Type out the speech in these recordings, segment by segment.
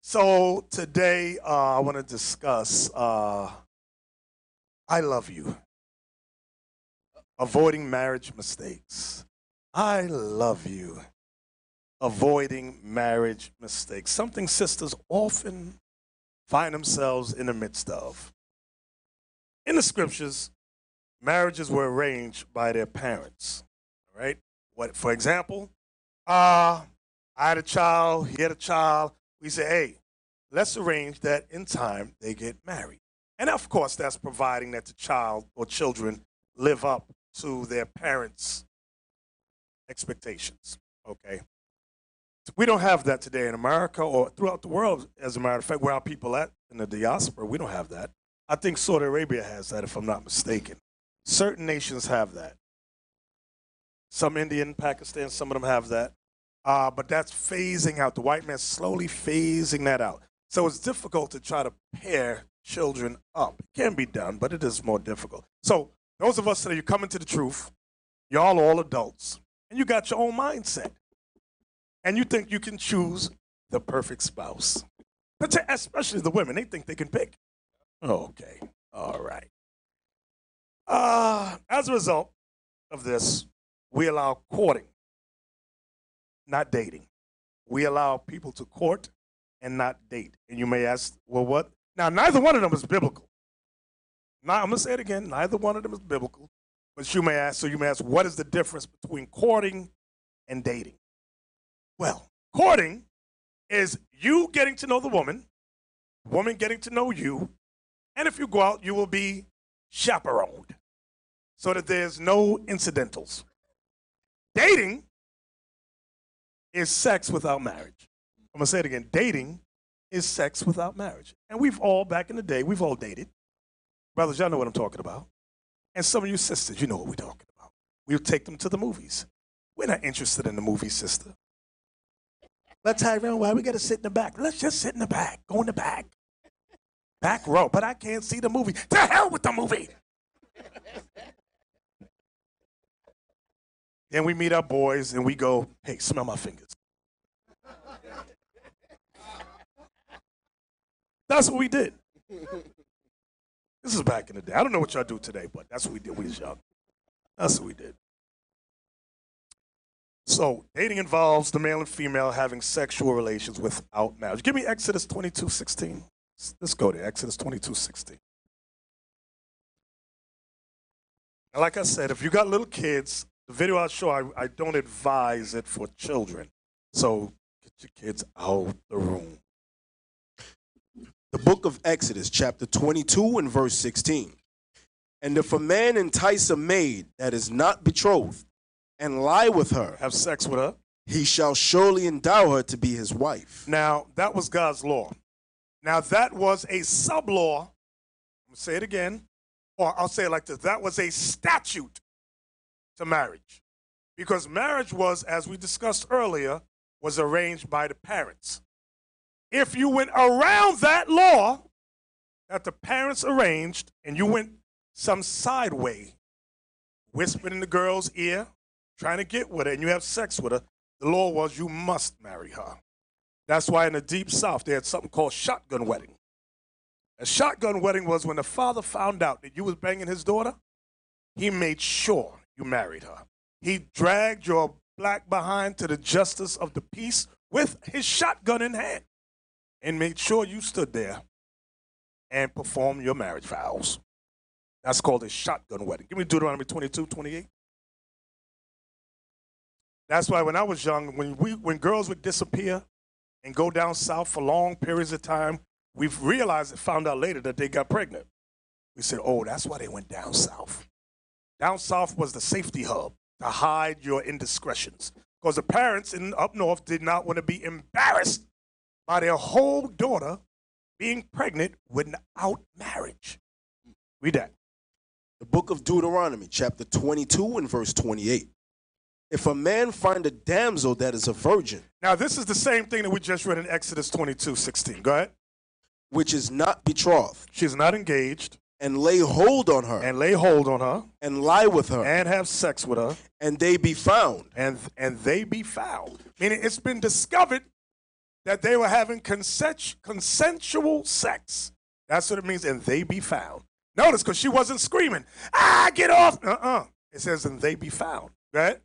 So today I want to discuss I love you, avoiding marriage mistakes. I love you, avoiding marriage mistakes. Something sisters often find themselves in the midst of. In the scriptures, marriages were arranged by their parents. All right. What, for example, I had a child, he had a child. We say, hey, let's arrange that in time they get married. And of course, that's providing that the child or children live up to their parents' expectations. Okay. We don't have that today in America or throughout the world, as a matter of fact, where our people at in the diaspora, we don't have that. I think Saudi Arabia has that, if I'm not mistaken. Certain nations have that. Some Indian, Pakistan, some of them have that. But that's phasing out. The white man's slowly phasing that out. So it's difficult to try to pair children up. It can be done, but it is more difficult. So those of us that are coming to the truth, y'all all adults, and you got your own mindset. And you think you can choose the perfect spouse. But especially the women, they think they can pick. Okay, all right. As a result of this, we allow courting, not dating. We allow people to court and not date. And you may ask, well, what? Now, neither one of them is biblical. Now, I'm going to say it again. Neither one of them is biblical. But you may ask, what is the difference between courting and dating? Well, courting is you getting to know the woman getting to know you, and if you go out, you will be chaperoned so that there's no incidentals. Dating is sex without marriage. I'm going to say it again. Dating is sex without marriage. And we've all, back in the day, we've all dated. Brothers, y'all know what I'm talking about. And some of you sisters, you know what we're talking about. We'll take them to the movies. We're not interested in the movie, sister. Let's hide around. Why we got to sit in the back? Let's just sit in the back. Go in the back. Back row. But I can't see the movie. To hell with the movie. Then we meet our boys and we go, hey, smell my fingers. That's what we did. This is back in the day. I don't know what y'all do today, but that's what we did. We was young. That's what we did. So dating involves the male and female having sexual relations without marriage. Give me Exodus 22:16. Let's go there, Exodus 22:16. And like I said, if you got little kids, the video I'll show, I don't advise it for children. So get your kids out the room. The book of Exodus, chapter 22 and verse 16. And if a man entice a maid that is not betrothed, and lie with her, have sex with her, he shall surely endow her to be his wife. Now, that was God's law. Now, that was a sub-law. I'm going to say it again, or I'll say it like this. That was a statute to marriage. Because marriage was, as we discussed earlier, was arranged by the parents. If you went around that law that the parents arranged, and you went some side way, whispered in the girl's ear, trying to get with her, and you have sex with her, the law was you must marry her. That's why in the Deep South, they had something called shotgun wedding. A shotgun wedding was when the father found out that you was banging his daughter, he made sure you married her. He dragged your black behind to the justice of the peace with his shotgun in hand and made sure you stood there and performed your marriage vows. That's called a shotgun wedding. Give me Deuteronomy 22:28. That's why when I was young, when girls would disappear and go down south for long periods of time, we've realized and found out later that they got pregnant. We said, oh, that's why they went down south. Down south was the safety hub to hide your indiscretions. Because the parents up north did not want to be embarrassed by their whole daughter being pregnant without marriage. Read that. The book of Deuteronomy, chapter 22 and verse 28. If a man find a damsel that is a virgin. Now, this is the same thing that we just read in Exodus 22:16. Go ahead. Which is not betrothed. She's not engaged. And lay hold on her. And lay hold on her. And lie with her. And have sex with her. And they be found. And they be found. Meaning it's been discovered that they were having consensual sex. That's what it means, and they be found. Notice, because she wasn't screaming, get off. It says, and they be found. Right?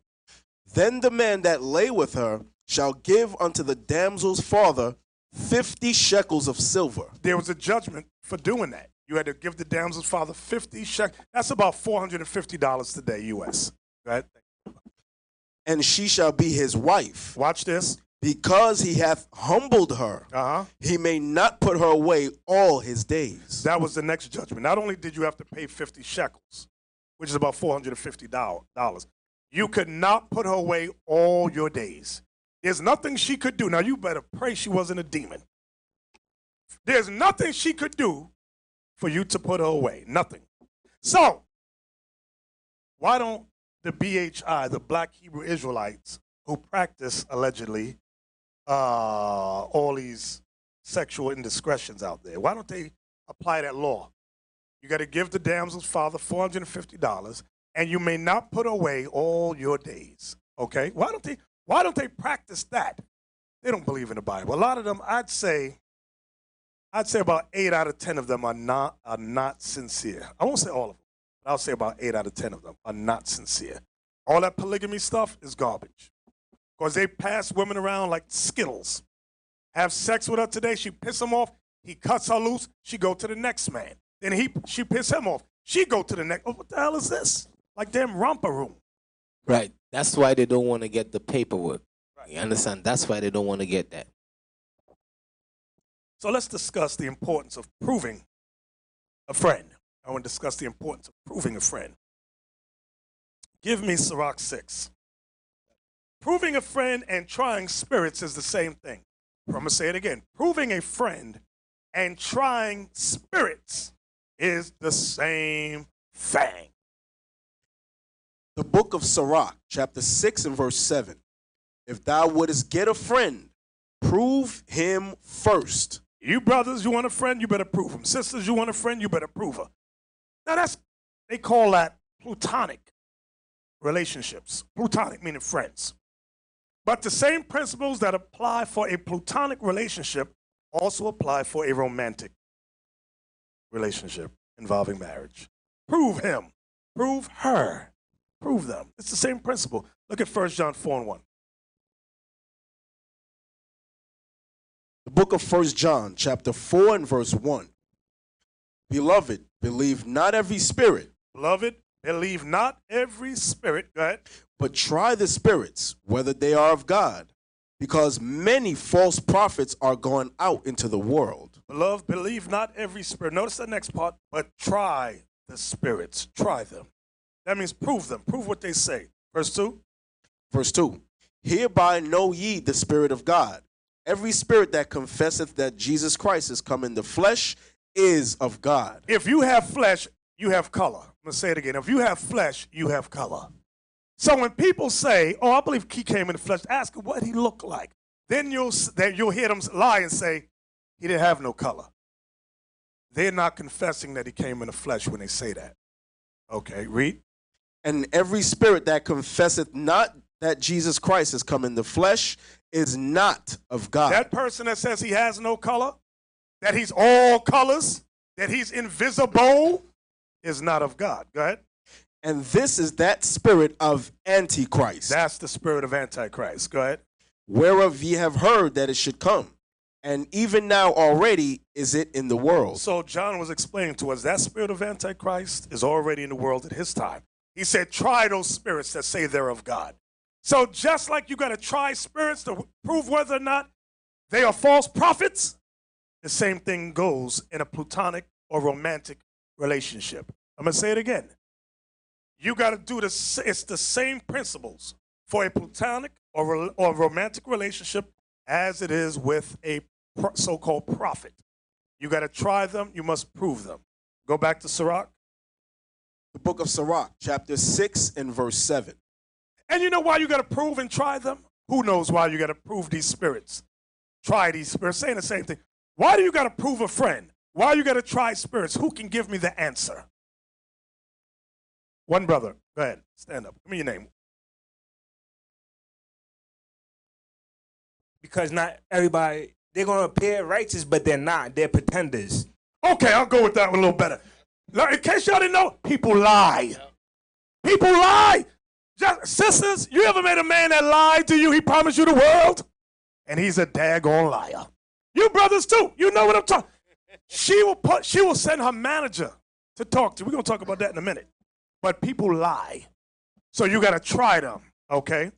Then the man that lay with her shall give unto the damsel's father 50 shekels of silver. There was a judgment for doing that. You had to give the damsel's father 50 shekels. That's about $450 today, U.S. Right? And she shall be his wife. Watch this. Because he hath humbled her, he may not put her away all his days. That was the next judgment. Not only did you have to pay 50 shekels, which is about $450, you could not put her away all your days. There's nothing she could do. Now, you better pray she wasn't a demon. There's nothing she could do for you to put her away. Nothing. So, why don't the BHI, the Black Hebrew Israelites, who practice, allegedly, all these sexual indiscretions out there, why don't they apply that law? You got to give the damsel's father $450, and you may not put away all your days. Okay? Why don't they practice that? They don't believe in the Bible. A lot of them, I'd say about 8 out of 10 of them are not sincere. I won't say all of them, but I'll say about 8 out of 10 of them are not sincere. All that polygamy stuff is garbage. Because they pass women around like Skittles. Have sex with her today, she piss him off, he cuts her loose, she go to the next man. Then she piss him off, she go to the next. Oh, what the hell is this? Like damn romper room. Right. That's why they don't want to get the paperwork. Right. You understand? That's why they don't want to get that. So let's discuss the importance of proving a friend. I want to discuss the importance of proving a friend. Give me Sirach 6. Proving a friend and trying spirits is the same thing. I'm going to say it again. Proving a friend and trying spirits is the same thing. The book of Sirach, chapter 6 and verse 7. If thou wouldest get a friend, prove him first. You brothers, you want a friend, you better prove him. Sisters, you want a friend, you better prove her. Now they call that plutonic relationships. Plutonic meaning friends. But the same principles that apply for a plutonic relationship also apply for a romantic relationship involving marriage. Prove him. Prove her. Prove them. It's the same principle. Look at 1 John 4 and 1. The book of 1 John, chapter 4 and verse 1. Beloved, believe not every spirit. Beloved, believe not every spirit. Go ahead. But try the spirits, whether they are of God, because many false prophets are gone out into the world. Beloved, believe not every spirit. Notice the next part. But try the spirits. Try them. That means prove them. Prove what they say. Verse 2. Verse 2. Hereby know ye the Spirit of God. Every spirit that confesseth that Jesus Christ is come in the flesh is of God. If you have flesh, you have color. I'm going to say it again. If you have flesh, you have color. So when people say, oh, I believe he came in the flesh, ask him what he looked like. Then you'll hear them lie and say, he didn't have no color. They're not confessing that he came in the flesh when they say that. Okay, read. And every spirit that confesseth not that Jesus Christ has come in the flesh is not of God. That person that says he has no color, that he's all colors, that he's invisible, is not of God. Go ahead. And this is that spirit of Antichrist. That's the spirit of Antichrist. Go ahead. Whereof ye have heard that it should come. And even now already is it in the world. So John was explaining to us that spirit of Antichrist is already in the world at his time. He said, try those spirits that say they're of God. So just like you got to try spirits to prove whether or not they are false prophets, the same thing goes in a plutonic or romantic relationship. I'm going to say it again. You got to do this. It's the same principles for a plutonic or romantic relationship as it is with a so-called prophet. You got to try them. You must prove them. Go back to Sirach. The book of Sirach, chapter 6 and verse 7. And you know why you got to prove and try them? Who knows why you got to prove these spirits? Try these spirits. Saying the same thing. Why do you got to prove a friend? Why you got to try spirits? Who can give me the answer? One brother. Go ahead. Stand up. Give me your name. because not everybody, they're going to appear righteous, but they're not. They're pretenders. Okay, I'll go with that one a little better. In case y'all didn't know, people lie. People lie. Sisters, you ever met a man that lied to you? He promised you the world, and he's a daggone liar. You brothers too. You know what I'm talking. She will send her manager to talk to. We're gonna talk about that in a minute. But people lie, so you gotta try them. Okay.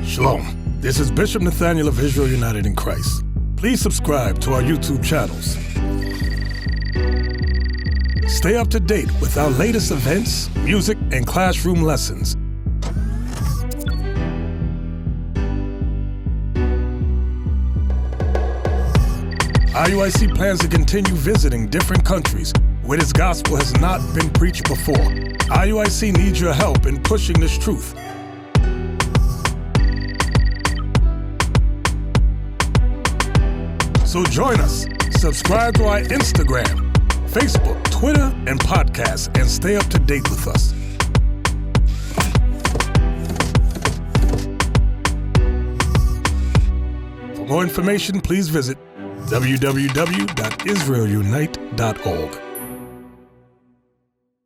Shalom. This is Bishop Nathaniel of Israel United in Christ. Please subscribe to our YouTube channels. Stay up to date with our latest events, music, and classroom lessons. IUIC plans to continue visiting different countries where this gospel has not been preached before. IUIC needs your help in pushing this truth. So join us. Subscribe to our Instagram, Facebook, Twitter, and podcasts, and stay up to date with us. For more information, please visit www.israelunite.org.